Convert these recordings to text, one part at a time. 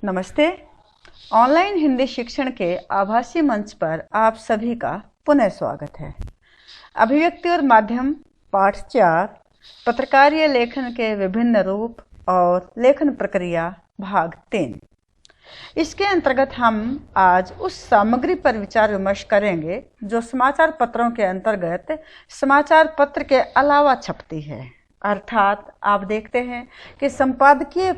नमस्ते। ऑनलाइन हिंदी शिक्षण के आभासी मंच पर आप सभी का पुनः स्वागत है। अभिव्यक्ति और माध्यम पाठ 4 पत्रकारीय लेखन के विभिन्न रूप और लेखन प्रक्रिया भाग 3। इसके अंतर्गत हम आज उस सामग्री पर विचार विमर्श करेंगे जो समाचार पत्रों के अंतर्गत समाचार पत्र के अलावा छपती है। अर्थात आप देखते हैं कि संपादकीय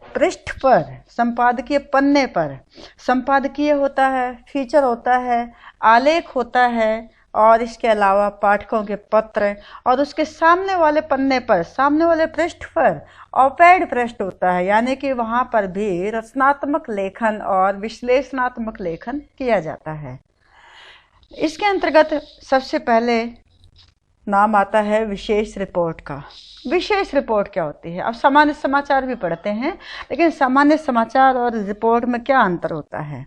पृष्ठ पर, संपादकीय पन्ने पर संपादकीय होता है, फीचर होता है, आलेख होता है और इसके अलावा पाठकों के पत्र और उसके सामने वाले पन्ने पर, सामने वाले पृष्ठ पर ऑपैड पृष्ठ होता है, यानी कि वहाँ पर भी रचनात्मक लेखन और विश्लेषणात्मक लेखन किया जाता है। इसके अंतर्गत सबसे पहले नाम आता है विशेष रिपोर्ट का। विशेष रिपोर्ट क्या होती है? अब सामान्य समाचार भी पढ़ते हैं, लेकिन सामान्य समाचार और रिपोर्ट में क्या अंतर होता है?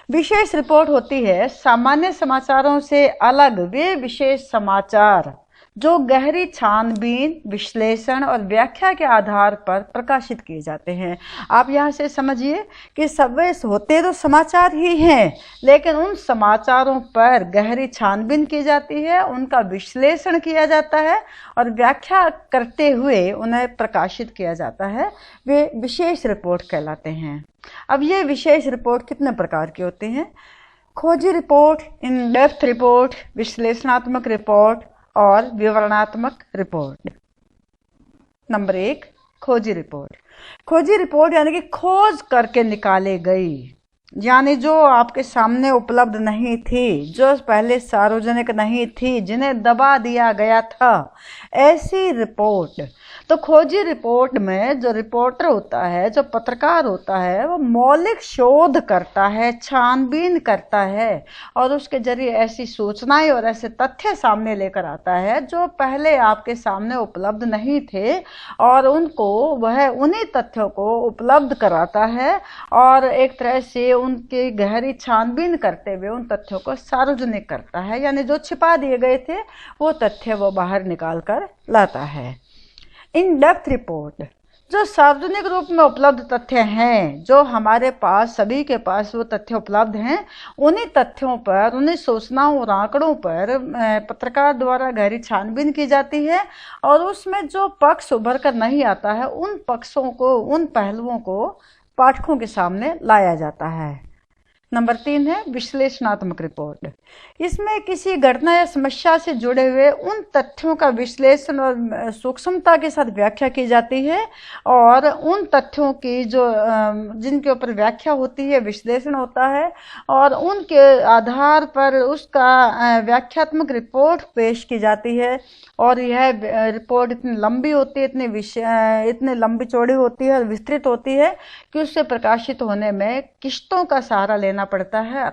विशेष रिपोर्ट होती है सामान्य समाचारों से अलग वे विशेष समाचार जो गहरी छानबीन, विश्लेषण और व्याख्या के आधार पर प्रकाशित किए जाते हैं। आप यहाँ से समझिए कि सब होते तो समाचार ही हैं, लेकिन उन समाचारों पर गहरी छानबीन की जाती है, उनका विश्लेषण किया जाता है और व्याख्या करते हुए उन्हें प्रकाशित किया जाता है। वे विशेष रिपोर्ट कहलाते हैं। अब ये विशेष रिपोर्ट कितने प्रकार की होती हैं? खोजी रिपोर्ट, इन डेप्थ रिपोर्ट, विश्लेषणात्मक रिपोर्ट और विवरणात्मक रिपोर्ट। नंबर 1, खोजी रिपोर्ट। खोजी रिपोर्ट यानी कि खोज करके निकाले गई, यानी जो आपके सामने उपलब्ध नहीं थी, जो पहले सार्वजनिक नहीं थी, जिन्हें दबा दिया गया था, ऐसी रिपोर्ट। तो खोजी रिपोर्ट में जो रिपोर्टर होता है, जो पत्रकार होता है, वो मौलिक शोध करता है, छानबीन करता है और उसके जरिए ऐसी सूचनाएं और ऐसे तथ्य सामने लेकर आता है जो पहले आपके सामने उपलब्ध नहीं थे, और उनको वह उन्हीं तथ्यों को उपलब्ध कराता है और एक तरह से उनकी गहरी छानबीन करते हुए उन तथ्यों को सार्वजनिक करता है, यानी जो छिपा दिए गए थे वो तथ्य वो बाहर निकाल कर लाता है। इन डेप्थ रिपोर्ट, जो सार्वजनिक रूप में उपलब्ध तथ्य हैं, जो हमारे पास, सभी के पास वो तथ्य उपलब्ध हैं, उन्हीं तथ्यों पर, उन्हीं सूचनाओं और आंकड़ों पर पत्रकार द्वारा गहरी छानबीन की जाती है और उसमें जो पक्ष उभर कर नहीं आता है, उन पक्षों को, उन पहलुओं को पाठकों के सामने लाया जाता है। नंबर 3 है विश्लेषणात्मक रिपोर्ट। इसमें किसी घटना या समस्या से जुड़े हुए उन तथ्यों का विश्लेषण और सूक्ष्मता के साथ व्याख्या की जाती है और उन तथ्यों की जो जिनके ऊपर व्याख्या होती है, विश्लेषण होता है और उनके आधार पर उसका व्याख्यात्मक रिपोर्ट पेश की जाती है। और यह रिपोर्ट इतनी लंबी होती है, इतनी लंबी चौड़ी होती है और विस्तृत होती है कि उससे प्रकाशित होने में किस्तों का सहारा लेना पड़ता है,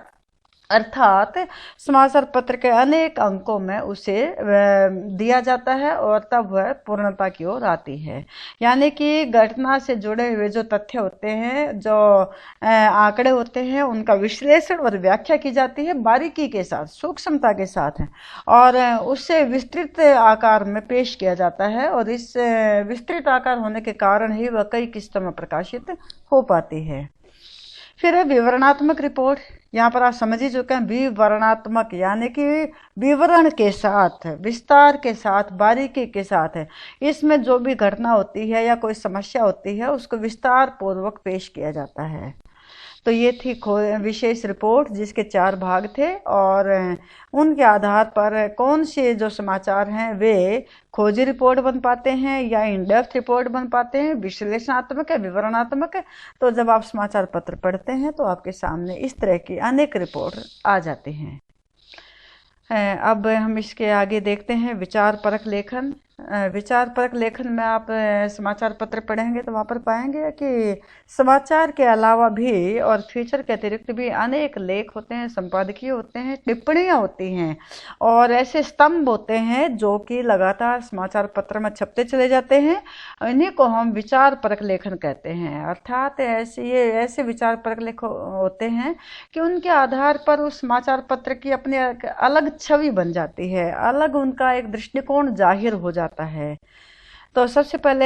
अर्थात समाचार पत्र के अनेक अंकों में उसे दिया जाता है और तब वह पूर्णता की ओर आती है। यानी कि घटना से जुड़े हुए जो तथ्य होते हैं, जो आंकड़े होते हैं, उनका विश्लेषण और व्याख्या की जाती है बारीकी के साथ, सूक्ष्मता के साथ है, और उससे विस्तृत आकार में पेश किया जाता है और इस विस्तृत आकार होने के कारण ही वह कई किस्तों में प्रकाशित हो पाती है। फिर है विवरणात्मक रिपोर्ट। यहाँ पर आप समझ ही चुके हैं, विवरणात्मक यानी कि विवरण के साथ, विस्तार के साथ, बारीकी के साथ है। इसमें जो भी घटना होती है या कोई समस्या होती है उसको विस्तार पूर्वक पेश किया जाता है। तो ये थी विशेष रिपोर्ट, जिसके 4 भाग थे और उनके आधार पर कौन से जो समाचार हैं वे खोजी रिपोर्ट बन पाते हैं या इन डेप्थ रिपोर्ट बन पाते हैं, विश्लेषणात्मक है, विवरणात्मक है। तो जब आप समाचार पत्र पढ़ते हैं तो आपके सामने इस तरह की अनेक रिपोर्ट आ जाती हैं। अब हम इसके आगे देखते हैं विचार परक लेखन। विचार परक लेखन में आप समाचार पत्र पढ़ेंगे तो वहाँ पर पाएंगे कि समाचार के अलावा भी और फीचर के अतिरिक्त भी अनेक लेख होते हैं, संपादकीय होते हैं, टिप्पणियाँ होती हैं और ऐसे स्तंभ होते हैं जो कि लगातार समाचार पत्र में छपते चले जाते हैं। इन्हीं को हम विचार परक लेखन कहते हैं। अर्थात ऐसे विचार परक लेख होते हैं कि उनके आधार पर उस समाचार पत्र की अपनी अलग छवि बन जाती है, अलग उनका एक दृष्टिकोण जाहिर हो जाता है। तो सबसे पहले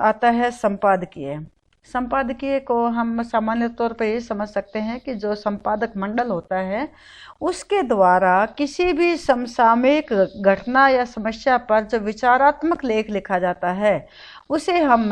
आता है संपादकीय। संपादकीय को हम सामान्य तौर पर ये समझ सकते हैं कि जो संपादक मंडल होता है उसके द्वारा किसी भी समसामयिक घटना या समस्या पर जो विचारात्मक लेख लिखा जाता है उसे हम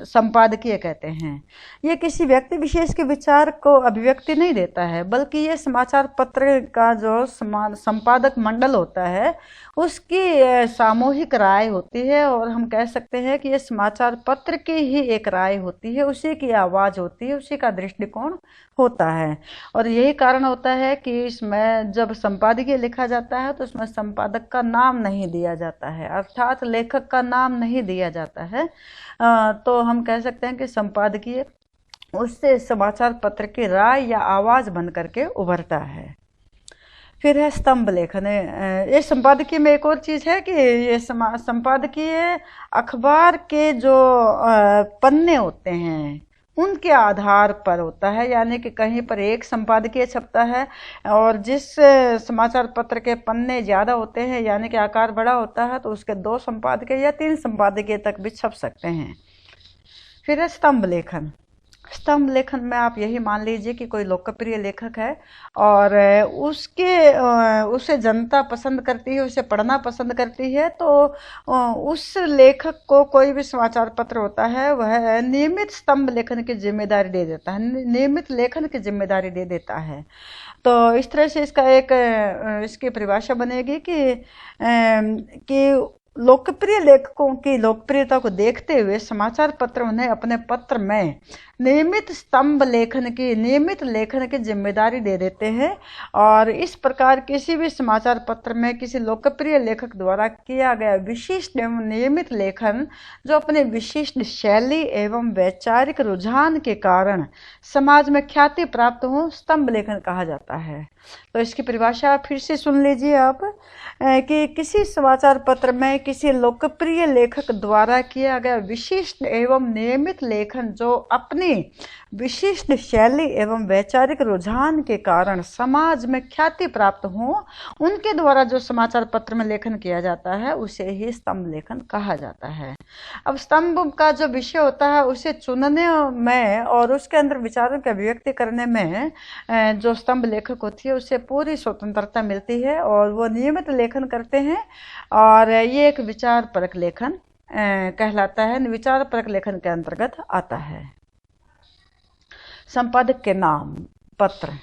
संपादकीय कहते हैं। ये किसी व्यक्ति विशेष के विचार को अभिव्यक्ति नहीं देता है, बल्कि ये समाचार पत्र का जो संपादक मंडल होता है उसकी सामूहिक राय होती है, और हम कह सकते हैं कि ये समाचार पत्र की ही एक राय होती है, उसी की आवाज़ होती है, उसी का दृष्टिकोण होता है। और यही कारण होता है कि इसमें जब संपादकीय लिखा जाता है तो उसमें संपादक का नाम नहीं दिया जाता है, अर्थात लेखक का नाम नहीं दिया जाता है। तो हम कह सकते हैं कि संपादकीय उससे समाचार पत्र की राय या आवाज़ बन करके उभरता है। फिर है स्तंभ लेखन। ये संपादकीय में एक और चीज़ है कि ये संपादकीय अखबार के जो पन्ने होते हैं उनके आधार पर होता है, यानी कि कहीं पर एक संपादकीय छपता है और जिस समाचार पत्र के पन्ने ज़्यादा होते हैं यानी कि आकार बड़ा होता है तो उसके 2 संपादकीय या 3 संपादकीय तक भी छप सकते हैं। फिर है स्तंभ लेखन। स्तंभ लेखन में आप यही मान लीजिए कि कोई लोकप्रिय लेखक है और उसे जनता पसंद करती है, उसे पढ़ना पसंद करती है, तो उस लेखक को कोई भी समाचार पत्र होता है वह नियमित स्तंभ लेखन की जिम्मेदारी दे देता है, नियमित लेखन की जिम्मेदारी दे देता है। तो इस तरह से इसकी परिभाषा बनेगी कि लोकप्रिय लेखकों की लोकप्रियता को देखते हुए समाचार पत्र उन्हें अपने पत्र में नियमित लेखन की जिम्मेदारी दे देते हैं, और इस प्रकार किसी भी समाचार पत्र में किसी लोकप्रिय लेखक द्वारा किया गया विशिष्ट एवं नियमित लेखन जो अपने विशिष्ट शैली एवं वैचारिक रुझान के कारण समाज में ख्याति प्राप्त हो, स्तंभ लेखन कहा जाता है। तो इसकी परिभाषा फिर से सुन लीजिए आप कि किसी समाचार पत्र में किसी लोकप्रिय लेखक द्वारा किया गया विशिष्ट एवं नियमित लेखन जो अपनी विशिष्ट शैली एवं वैचारिक रुझान के कारण समाज में ख्याति प्राप्त हो, उनके द्वारा जो समाचार पत्र में लेखन किया जाता है उसे ही स्तंभ लेखन कहा जाता है। अब स्तंभ का जो विषय होता है उसे चुनने में और उसके अंदर विचारों की अभिव्यक्ति करने में जो स्तंभ लेखक होती है उसे पूरी स्वतंत्रता मिलती है और वो नियमित लेखन करते हैं, और ये एक विचार परक लेखन कहलाता है, विचार परक लेखन के अंतर्गत आता है। संपादक के नाम पत्र।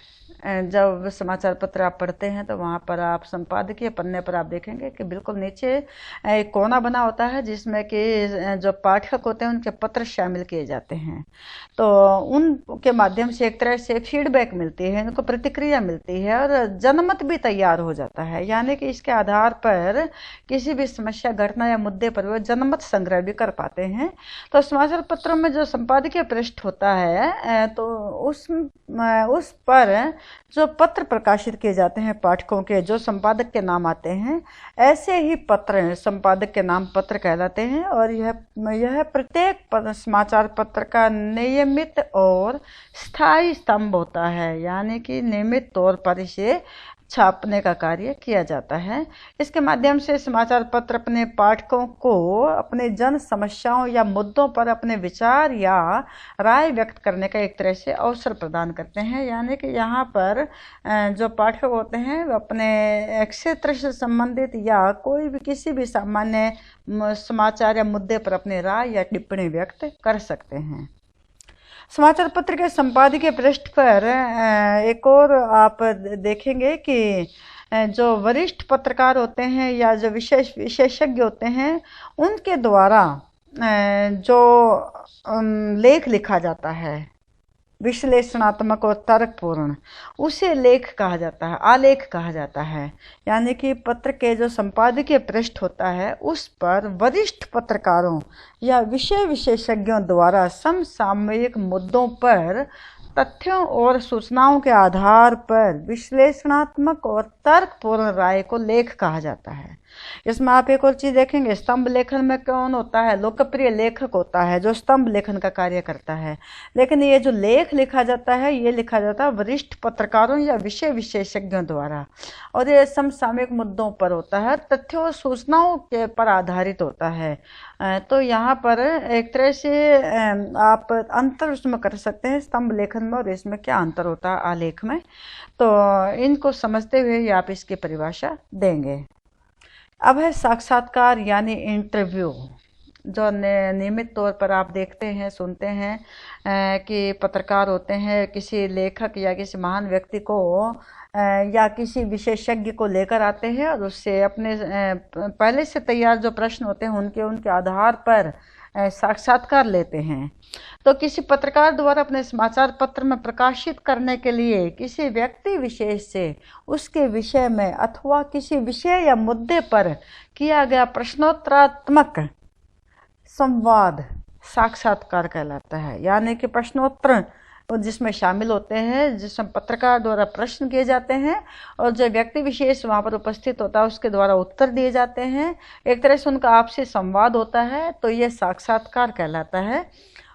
जब समाचार पत्र आप पढ़ते हैं तो वहाँ पर आप संपादकीय पन्ने पर आप देखेंगे कि बिल्कुल नीचे एक कोना बना होता है जिसमें कि जो पाठक होते हैं उनके पत्र शामिल किए जाते हैं। तो उनके माध्यम से एक तरह से फीडबैक मिलती है, उनको प्रतिक्रिया मिलती है और जनमत भी तैयार हो जाता है, यानी कि इसके आधार पर किसी भी समस्या घटना या मुद्दे पर वो जनमत संग्रह भी कर पाते हैं। तो समाचार पत्रों में जो संपादकीय पृष्ठ होता है तो उस पर जो पत्र प्रकाशित किए जाते हैं पाठकों के जो संपादक के नाम आते हैं, ऐसे ही पत्र संपादक के नाम पत्र कहलाते हैं, और यह प्रत्येक समाचार पत्र का नियमित और स्थायी स्तंभ होता है, यानी कि नियमित तौर पर इसे छापने का कार्य किया जाता है। इसके माध्यम से समाचार पत्र अपने पाठकों को अपने जन समस्याओं या मुद्दों पर अपने विचार या राय व्यक्त करने का एक तरह से अवसर प्रदान करते हैं, यानी कि यहाँ पर जो पाठक होते हैं वो अपने क्षेत्र से संबंधित या कोई भी किसी भी सामान्य समाचार या मुद्दे पर अपनी राय या टिप्पणी व्यक्त कर सकते हैं। समाचार पत्र के संपादकीय पृष्ठ पर एक और आप देखेंगे कि जो वरिष्ठ पत्रकार होते हैं या जो विशेषज्ञ होते हैं उनके द्वारा जो लेख लिखा जाता है विश्लेषणात्मक और तर्कपूर्ण, उसे लेख कहा जाता है, आलेख कहा जाता है, यानी कि पत्र के जो संपादकीय पृष्ठ होता है उस पर वरिष्ठ पत्रकारों या विषय विशेषज्ञों द्वारा समसामयिक मुद्दों पर तथ्यों और सूचनाओं के आधार पर विश्लेषणात्मक और तर्कपूर्ण राय को लेख कहा जाता है। इसमें आप एक और चीज देखेंगे, स्तंभ लेखन में कौन होता है? लोकप्रिय लेखक होता है जो स्तंभ लेखन का कार्य करता है। लेकिन ये जो लेख लिखा जाता है ये लिखा जाता है वरिष्ठ पत्रकारों या विषय विशेषज्ञों द्वारा, और ये समसामयिक मुद्दों पर होता है, तथ्यों और सूचनाओं के पर आधारित होता है। तो यहाँ पर एक तरह से आप अंतर उसमें कर सकते हैं स्तंभ लेखन में और इसमें क्या अंतर होता है आलेख में। तो इनको समझते हुए ही आप इसकी परिभाषा देंगे। अब है साक्षात्कार यानी इंटरव्यू, जो नियमित तौर पर आप देखते हैं सुनते हैं कि पत्रकार होते हैं किसी लेखक या किसी महान व्यक्ति को या किसी विशेषज्ञ को लेकर आते हैं और उससे अपने पहले से तैयार जो प्रश्न होते हैं उनके आधार पर साक्षात्कार लेते हैं। तो किसी पत्रकार द्वारा अपने समाचार पत्र में प्रकाशित करने के लिए किसी व्यक्ति विशेष से उसके विषय में अथवा किसी विषय या मुद्दे पर किया गया प्रश्नोत्तरात्मक संवाद साक्षात्कार कहलाता है। यानी कि प्रश्नोत्तर जिसमें शामिल होते हैं, जिसमें पत्रकार द्वारा प्रश्न किए जाते हैं और जो व्यक्ति विशेष वहाँ पर उपस्थित होता है उसके द्वारा उत्तर दिए जाते हैं, एक तरह से उनका आपसी संवाद होता है, तो ये साक्षात्कार कहलाता है।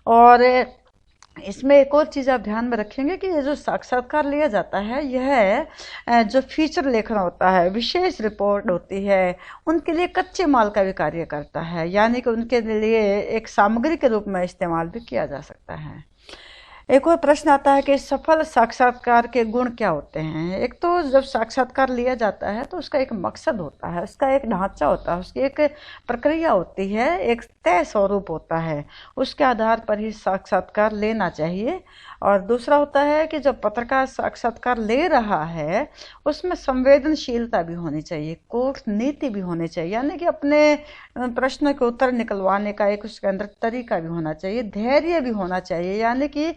और इसमें एक और चीज़ आप ध्यान में रखेंगे कि ये जो साक्षात्कार लिया जाता है यह जो फीचर लेखन होता है, विशेष रिपोर्ट होती है, उनके लिए कच्चे माल का भी कार्य करता है, यानी कि उनके लिए एक सामग्री के रूप में इस्तेमाल भी किया जा सकता है। एक और प्रश्न आता है कि सफल साक्षात्कार के गुण क्या होते हैं। एक तो जब साक्षात्कार लिया जाता है तो उसका एक मकसद होता है, उसका एक ढांचा होता है, उसकी एक प्रक्रिया होती है, एक तय स्वरूप होता है, उसके आधार पर ही साक्षात्कार लेना चाहिए। और दूसरा होता है कि जब पत्रकार साक्षात्कार ले रहा है उसमें संवेदनशीलता भी होनी चाहिए, कूटनीति भी होनी चाहिए, यानी कि अपने प्रश्न के उत्तर निकलवाने का एक उसके अंदर तरीका भी होना चाहिए, धैर्य भी होना चाहिए, यानी कि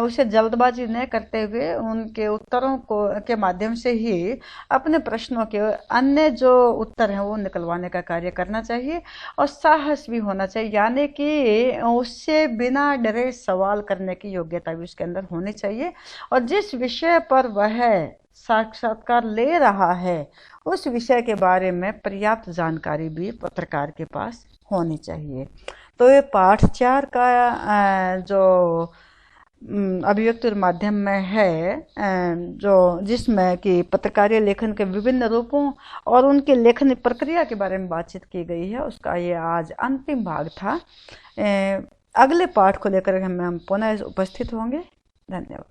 उसे जल्दबाजी न करते हुए उनके उत्तरों के माध्यम से ही अपने प्रश्नों के अन्य जो उत्तर हैं वो निकलवाने का कार्य करना चाहिए। और साहस भी होना चाहिए, यानी कि उससे बिना डरे सवाल करने की योग्यता भी उसके अंदर होनी चाहिए। और जिस विषय पर वह साक्षात्कार ले रहा है उस विषय के बारे में पर्याप्त जानकारी भी पत्रकार के पास होनी चाहिए। तो ये पाठ 4 का जो अभिव्यक्ति और माध्यम में है, जो जिसमें कि पत्रकारीय लेखन के विभिन्न रूपों और उनके लेखन प्रक्रिया के बारे में बातचीत की गई है, उसका ये आज अंतिम भाग था। अगले पाठ को लेकर हम पुनः उपस्थित होंगे। धन्यवाद।